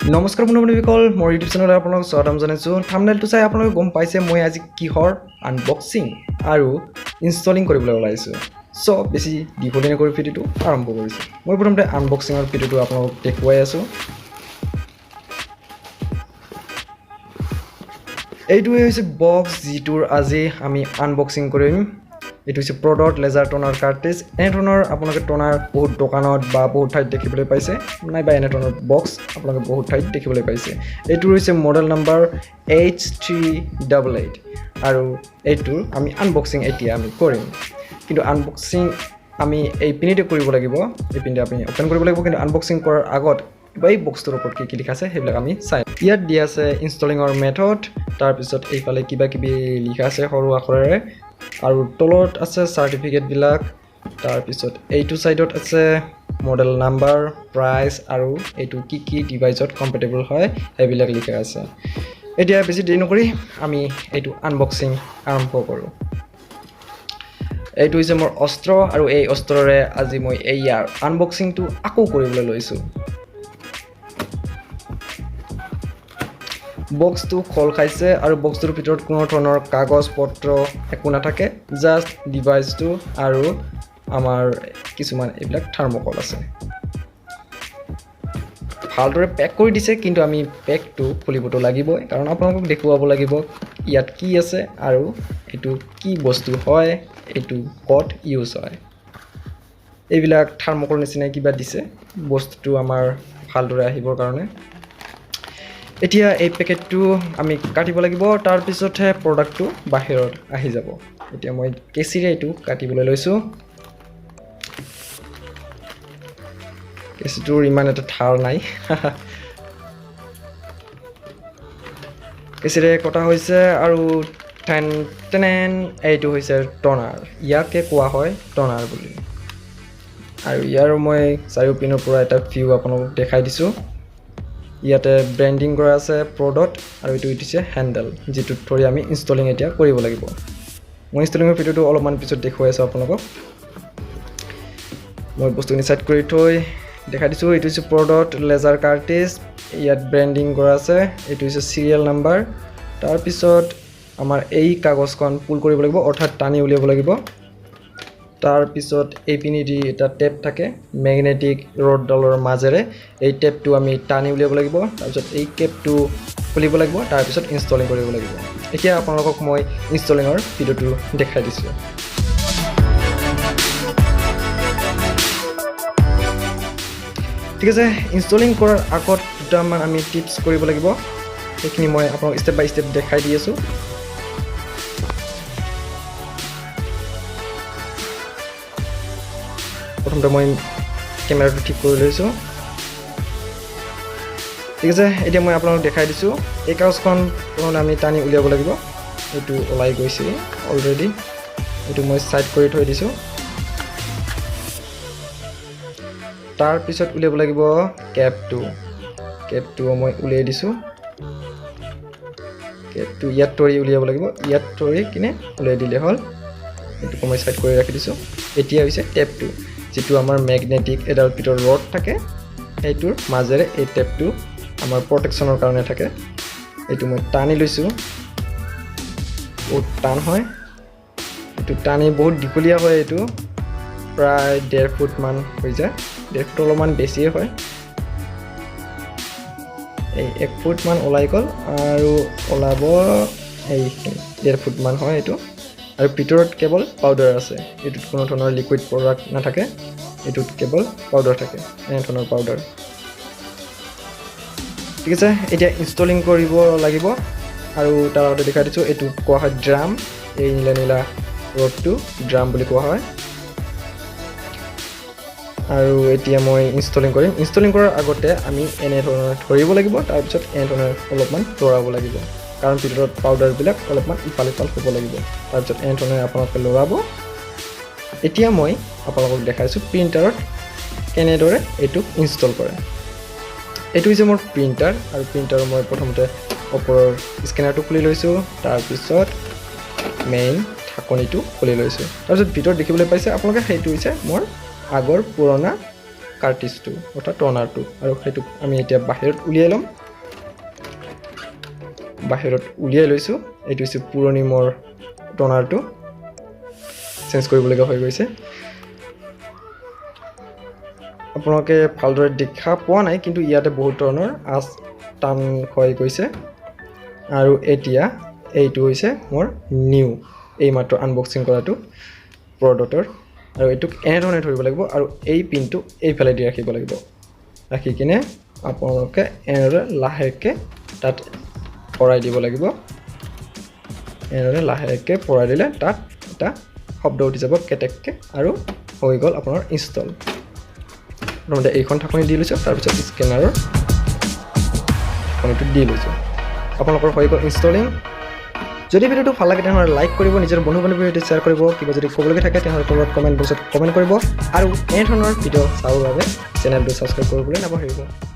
নমস্কাৰ বন্ধুসকল মোৰ ইউটিউব চেনেলত আপোনালোকক স্বাগতম জনাইছোঁ থাম্বনেইলটো চাই আপোনালোকে গম পাইছে মই আজি কিহৰ আনবক্সিং আৰু ইনষ্টলিং কৰিবলৈ ওলাইছোঁ সো বেছি দীঘলীয়া নকৰি ভিডিঅ'টো আৰম্ভ কৰিছোঁ মই প্ৰথমতে আনবক্সিঙৰ ভিডিঅ'টো আপোনালোকক দেখুৱাই আছোঁ এইটোৱে হৈছে বক্স যিটোৰ আজি আমি আনবক্সিং কৰিম এইটো হৈছে প্ৰডাক্ট লেজাৰ টনাৰ কাৰ্ট্ৰিজ এনে ধৰণৰ আপোনালোকে টনাৰ বহুত দোকানত বা বহুত ঠাইত দেখিবলৈ পাইছে নাইবা এনে ধৰণৰ বক্স আপোনালোকে বহুত ঠাইত দেখিবলৈ পাইছে এইটো হৈছে মডেল নাম্বাৰ H388 আৰু এইটোৰ আমি আনবক্সিং এতিয়া আমি কৰিম কিন্তু আনবক্সিং আমি এই পিনিতে কৰিব লাগিব এই পিনিতে আপুনি ওপেন কৰিব লাগিব কিন্তু আনবক্সিং কৰাৰ আগত এই বক্সটোৰ ওপৰত কি লিখা আছে সেইবিলাক আমি চাই ইয়াত দিয়া আছে ইনষ্টলিঙৰ মেথড তাৰ পিছত এইফালে কিবা কিবি লিখা আছে সৰু আখৰেৰে আৰু তলত আছে সাৰ্টিফিকেট বিলাক তাৰ পিছত এইটো সাইডত আছে মডেল নাম্বাৰ প্ৰাইস আৰু এইটো কি ডিভাইসত কম্পেটেবল হয় এইবিলাক লিখা আছে এতিয়া বেছি দেৰি নকৰি আমি এইটো আনবক্সিং আৰম্ভ কৰোঁ এইটো হৈছে মোৰ অস্ত্ৰ আৰু এই অস্ত্ৰৰে আজি মই ইয়াৰ আনবক্সিংটো আকৌ কৰিবলৈ লৈছোঁ বক্সটো খোল খাইছে আৰু বক্সটোৰ ভিতৰত কোনো ধৰণৰ কাগজ পত্ৰ একো নাথাকে জাস্ট ডিভাইসটো আৰু আমাৰ কিছুমান এইবিলাক থাৰ্মোকল আছে ভালদৰে পেক কৰি দিছে কিন্তু আমি পেকটো খুলিবটো লাগিবই কাৰণ আপোনালোকক দেখুৱাব লাগিব ইয়াত কি আছে আৰু এইটো কি বস্তু হয় এইটো ক'ত ইউজ হয় এইবিলাক থাৰ্মোকল নিচিনা কিবা দিছে বস্তুটো আমাৰ ভালদৰে আহিবৰ কাৰণে এতিয়া এই পেকেটটো আমি কাটিব লাগিব তাৰ পিছতহে প্ৰডাক্টটো বাহিৰত আহি যাব এতিয়া মই কেচিৰে এইটো কাটিবলৈ লৈছোঁ কেচিটোৰ ইমান এটা ঠাৰ নাই কেচিৰে কটা হৈছে আৰু টেন এইটো হৈছে টনাৰ ইয়াকে কোৱা হয় টনাৰ বুলি আৰু ইয়াৰ মই চাৰিওপিনৰ পৰা এটা ভিউ আপোনালোকক দেখাই দিছোঁ ইয়াতে ব্ৰেন্ডিং কৰা আছে প্ৰডাক্ট আৰু এইটো দিছে হ্যান্ডেল যেটো ধৰি আমি ইনষ্টলিং এতিয়া কৰিব লাগিব মই ইনষ্টলিংৰ ভিডিওটো অলপমান পিছত দেখুৱাই আছো আপোনালোকক মই বস্তুখিনি সেট কৰি থৈ দেখাই দিছো এইটো হৈছে প্ৰডাক্ট লেজাৰ কাৰ্ট্ৰিজ ইয়াত ব্ৰেন্ডিং কৰা আছে এইটো হৈছে সিৰিয়াল নাম্বাৰ তাৰ পিছত আমাৰ এই কাগজখন পুল কৰিব লাগিব অৰ্থাৎ টানি উলিয়াব লাগিব তাৰ পিছত এই পিনিদি এটা টেপ থাকে ম্যাগনেটিক ৰডডালৰ মাজেৰে এই টেপটো আমি টানি উলিয়াব লাগিব তাৰ পিছত এই কেপটো খুলিব লাগিব তাৰ পিছত ইনষ্টলিং কৰিব লাগিব এতিয়া আপোনালোকক মই ইনষ্টলিংৰ ভিডিওটো দেখাই দিছো ঠিক আছে ইনষ্টলিং কৰাৰ আগত দুটামান আমি টিপছ কৰিব লাগিব এইখিনি মই আপোনালোকক ষ্টেপ বাই ষ্টেপ দেখাই দি আছো প্ৰথমতে মই কেমেৰাটো ঠিক কৰি লৈছোঁ ঠিক আছে এতিয়া মই আপোনালোকক দেখাই দিছোঁ এই কাগজখন প্ৰথমে আমি টানি উলিয়াব লাগিব এইটো ওলাই গৈছে অলৰেডি এইটো মই সাইড কৰি থৈ দিছোঁ তাৰ পিছত উলিয়াব লাগিব কেপটো মই উলিয়াই দিছোঁ কেপটো ইয়াত তৰি উলিয়াব লাগিব ইয়াত তৰি কিনে উলিয়াই দিলে হ'ল এইটো মই সাইড কৰি ৰাখি দিছোঁ এতিয়া হৈছে টেপটো যেটো আমাৰ ম্যাগনেটিক এডাল পিটৰ ৰড থাকে এইটোৰ মাজেৰে এই টেপটো আমাৰ প্ৰটেকচনৰ কাৰণে থাকে এইটো মই টানি লৈছোঁ বহুত টান হয় এইটো টানি বহুত দীঘলীয়া হয় এইটো প্ৰায় 1.5 ফুট মান হৈ যায় 1.5 ফুট অলপমান বেছিয়ে হয় এই 1 ফুট মান ওলাই গ'ল আৰু ওলাব এই 1.5 ফুট মান হয় এইটো আৰু ভিতৰত কেৱল পাউডাৰ আছে এইটোত কোনো ধৰণৰ লিকুইড প্ৰডাক্ট নাথাকে এইটোত কেৱল পাউডাৰ থাকে এনে ধৰণৰ পাউডাৰ ঠিক আছে এতিয়া ইনষ্টলিং কৰিব লাগিব আৰু তাৰ আগতে দেখাই দিছোঁ এইটো কোৱা হয় ড্ৰাম এই নীলা ৰডটো ড্ৰাম বুলি কোৱা হয় আৰু এতিয়া মই ইনষ্টলিং কৰিম ইনষ্টলিং কৰাৰ আগতে আমি এনে ধৰণৰ ধৰিব লাগিব তাৰ পিছত এনে ধৰণৰ অলপমান লৰাব লাগিব কাৰণ ভিতৰত পাউডাৰবিলাক অলপমান ইফাল হ'ব লাগিব তাৰ পিছত এনে ধৰণে আপোনালোকে লৰাব এতিয়া মই আপোনালোকক দেখাইছোঁ প্ৰিন্টাৰত কেনেদৰে এইটো ইনষ্টল কৰে এইটো হৈছে মোৰ প্ৰিন্টাৰ আৰু প্ৰিন্টাৰৰ মই প্ৰথমতে ওপৰৰ স্কেনাৰটো খুলি লৈছোঁ তাৰ পিছত মেইন ঢাকনিটো খুলি লৈছোঁ তাৰ পিছত ভিতৰত দেখিবলৈ পাইছে আপোনালোকে সেইটো হৈছে মোৰ আগৰ পুৰণা কাৰ্টিজটো অৰ্থাৎ টনাৰটো আৰু সেইটো আমি এতিয়া বাহিৰত উলিয়াই ল'ম বাহিৰত উলিয়াই লৈছোঁ এইটো হৈছে পুৰণি মোৰ টনাৰটো চেঞ্জ কৰিবলগীয়া হৈ গৈছে আপোনালোকে ভালদৰে দেখা পোৱা নাই কিন্তু ইয়াতে বহুত ধৰণৰ আঁচ টান হৈ গৈছে আৰু এতিয়া এইটো হৈছে মোৰ নিউ এই মাত্ৰ আনবক্সিং কৰাটো প্ৰডাক্টৰ আৰু এইটোক এনেধৰণে ধৰিব লাগিব আৰু এই পিনটো এইফালে দি ৰাখিব লাগিব ৰাখি কিনে আপোনালোকে এনেদৰে লাহেকৈ তাত পৰাই দিব লাগিব এনেদৰে লাহেকৈ পৰাই দিলে তাত এটা শব্দ উঠি যাব কেটেককৈ আৰু হৈ গ'ল আপোনাৰ ইনষ্টল প্ৰথমতে এইখন ঢাকনি দি লৈছোঁ তাৰপিছত স্কেনাৰৰ ঢাকনিটো দি লৈছোঁ আপোনালোকৰ হৈ গ'ল ইনষ্টলিং যদি ভিডিঅ'টো ভাল লাগে তেনেহ'লে লাইক কৰিব নিজৰ বন্ধু বান্ধৱীৰ সৈতে শ্বেয়াৰ কৰিব কিবা যদি ক'বলগীয়া থাকে তেনেহ'লে তলত কমেণ্ট বক্সত কমেণ্ট কৰিব আৰু এনেধৰণৰ ভিডিঅ' চাবৰ বাবে চেনেলটো ছাবস্ক্ৰাইব কৰিবলৈ নাপাহৰিব